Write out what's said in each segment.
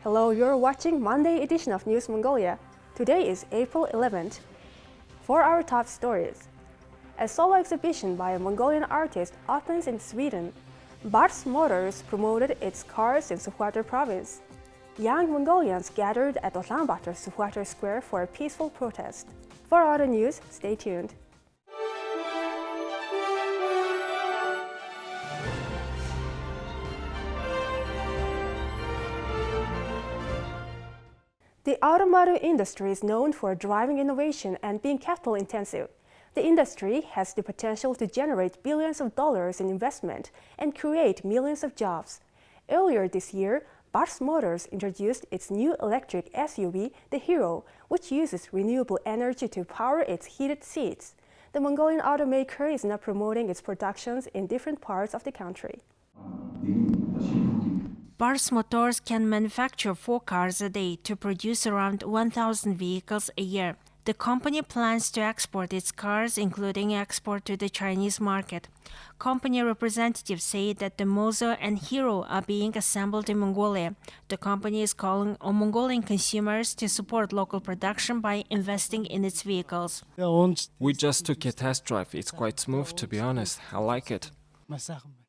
Hello, you're watching Monday edition of News Mongolia. Today is April 11th. For our top stories, a solo exhibition by a Mongolian artist opens in Sweden. Bars Motors promoted its cars in Sukhbaatar province. Young Mongolians gathered at Ulaanbaatar Sukhbaatar Square for a peaceful protest. For other news, stay tuned. The automotive industry is known for driving innovation and being capital intensive. The industry has the potential to generate billions of dollars in investment and create millions of jobs. Earlier this year, Bars Motors introduced its new electric SUV, the Hero, which uses renewable energy to power its heated seats. The Mongolian automaker is now promoting its productions in different parts of the country. Bars Motors can manufacture 4 cars a day to produce around 1,000 vehicles a year. The company plans to export its cars, including export to the Chinese market. Company representatives say that the Mozo and Hero are being assembled in Mongolia. The company is calling on Mongolian consumers to support local production by investing in its vehicles. We just took a test drive. It's quite smooth, to be honest. I like it.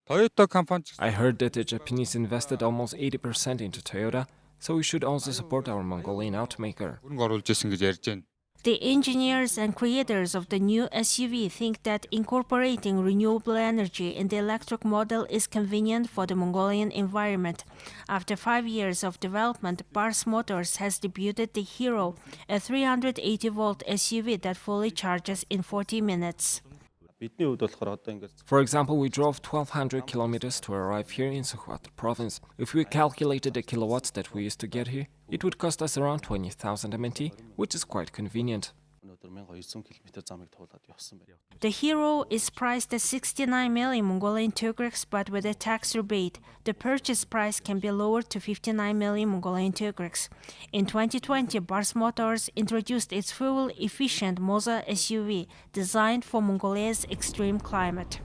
I heard that the Japanese invested almost 80% into Toyota, so we should also support our Mongolian automaker. The engineers and creators of the new SUV think that incorporating renewable energy in the electric model is convenient for the Mongolian environment. After 5 years of development, Bars Motors has debuted the Hero, a 380-volt SUV that fully charges in 40 minutes. For example, we drove 1,200 kilometers to arrive here in Sukhbaatar province. If we calculated the kilowatts that we used to get here, it would cost us around 20,000 MNT, which is quite convenient. The Hero is priced at 69 million Mongolian tugreks, but with a tax rebate, the purchase price can be lowered to 59 million Mongolian tugreks. In 2020, Bars Motors introduced its fuel-efficient Mozo SUV, designed for Mongolia's extreme climate.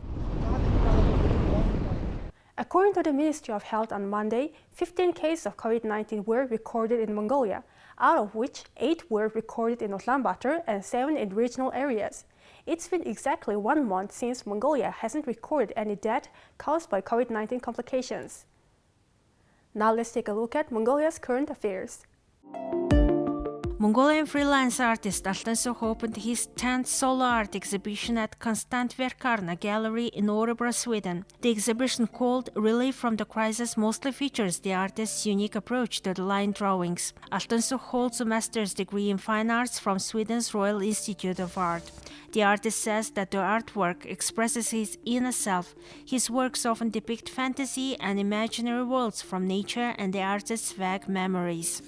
According to the Ministry of Health on Monday, 15 cases of COVID-19 were recorded in Mongolia, out of which 8 were recorded in Ulaanbaatar and 7 in regional areas. It's been exactly 1 month since Mongolia hasn't recorded any death caused by COVID-19 complications. Now let's take a look at Mongolia's current affairs. Mongolian freelance artist Altan Sukh opened his 10th solo art exhibition at Konstantverkarna Gallery in Örebro, Sweden. The exhibition, called Relief from the Crisis, mostly features the artist's unique approach to the line drawings. Altan Sukh holds a master's degree in fine arts from Sweden's Royal Institute of Art. The artist says that the artwork expresses his inner self. His works often depict fantasy and imaginary worlds from nature and the artist's vague memories.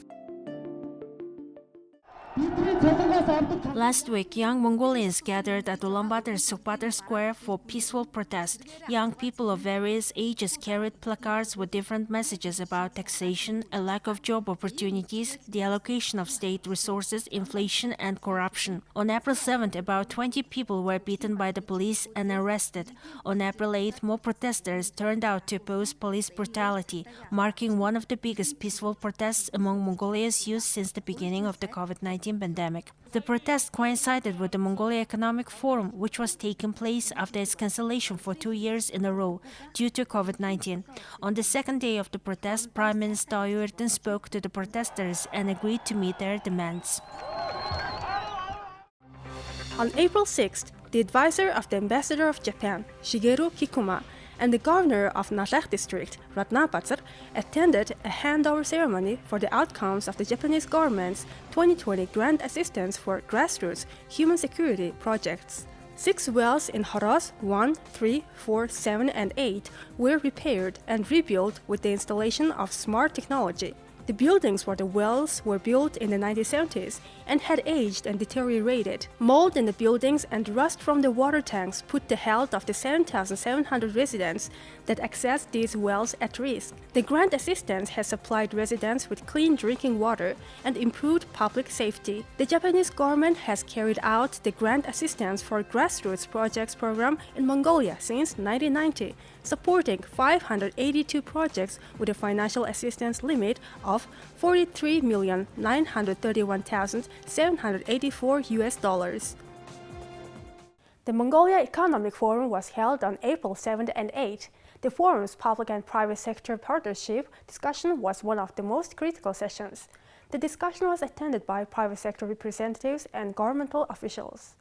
Last week, young Mongolians gathered at Ulaanbaatar Sukhbaatar Square for peaceful protest. Young people of various ages carried placards with different messages about taxation, a lack of job opportunities, the allocation of state resources, inflation, and corruption. On April 7th, about 20 people were beaten by the police and arrested. On April 8th, more protesters turned out to oppose police brutality, marking one of the biggest peaceful protests among Mongolia's youth since the beginning of the COVID-19 pandemic. The protest coincided with the Mongolia Economic Forum, which was taking place after its cancellation for 2 years in a row due to COVID-19. On the second day of the protest, Prime Minister Erdogan spoke to the protesters and agreed to meet their demands. On April 6th, the advisor of the ambassador of Japan, Shigeru Kikuma, and the governor of Nalak district, Ulaanbaatar, attended a handover ceremony for the outcomes of the Japanese government's 2020 grant assistance for grassroots human security projects. 6 wells in Horos 1, 3, 4, 7, and 8 were repaired and rebuilt with the installation of smart technology. The buildings for the wells were built in the 1970s and had aged and deteriorated. Mold in the buildings and rust from the water tanks put the health of the 7,700 residents that access these wells at risk. The grant assistance has supplied residents with clean drinking water and improved public safety. The Japanese government has carried out the grant assistance for grassroots projects program in Mongolia since 1990, supporting 582 projects with a financial assistance limit of of $43,931,784. The Mongolia Economic Forum was held on April 7 and 8. The forum's public and private sector partnership discussion was one of the most critical sessions. The discussion was attended by private sector representatives and governmental officials.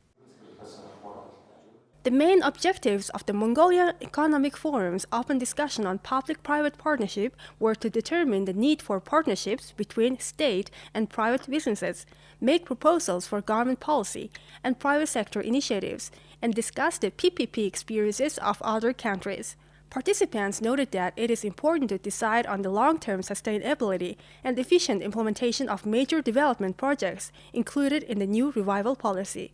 The main objectives of the Mongolian Economic Forum's open discussion on public-private partnership were to determine the need for partnerships between state and private businesses, make proposals for government policy and private sector initiatives, and discuss the PPP experiences of other countries. Participants noted that it is important to decide on the long-term sustainability and efficient implementation of major development projects included in the new revival policy.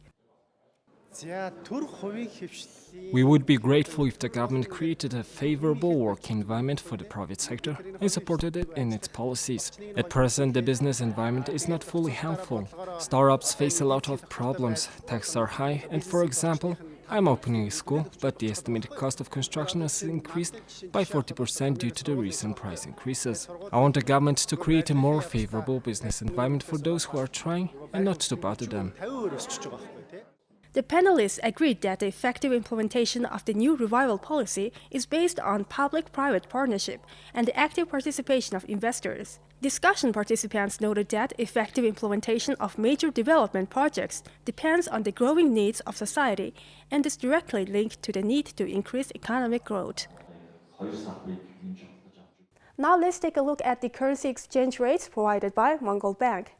We would be grateful if the government created a favorable work environment for the private sector and supported it in its policies. At present, the business environment is not fully helpful. Startups face a lot of problems, taxes are high, and for example, I'm opening a school, but the estimated cost of construction has increased by 40% due to the recent price increases. I want the government to create a more favorable business environment for those who are trying and not to bother them. The panelists agreed that the effective implementation of the new revival policy is based on public-private partnership and the active participation of investors. Discussion participants noted that effective implementation of major development projects depends on the growing needs of society and is directly linked to the need to increase economic growth. Now let's take a look at the currency exchange rates provided by Mongol Bank.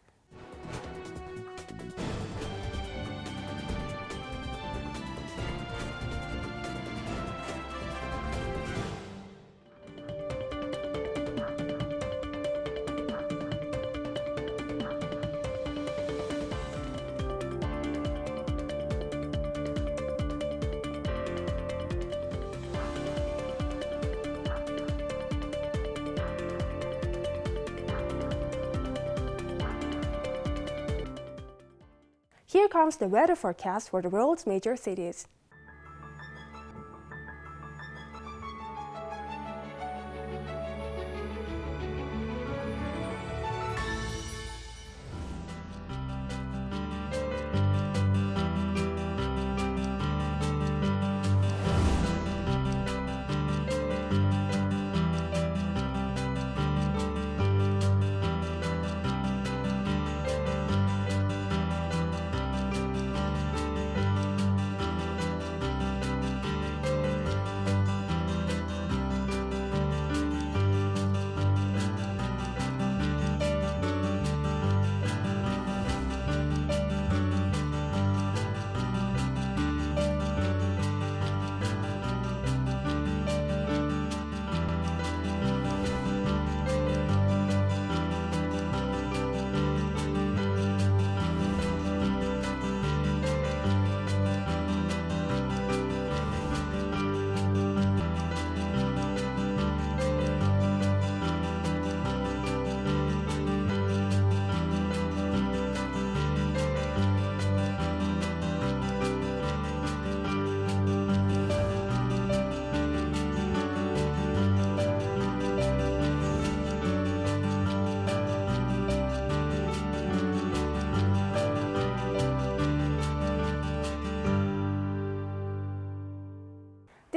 Here comes the weather forecast for the world's major cities.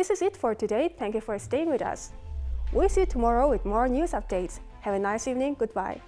This is it for today. Thank you for staying with us. We'll see you tomorrow with more news updates. Have a nice evening. Goodbye.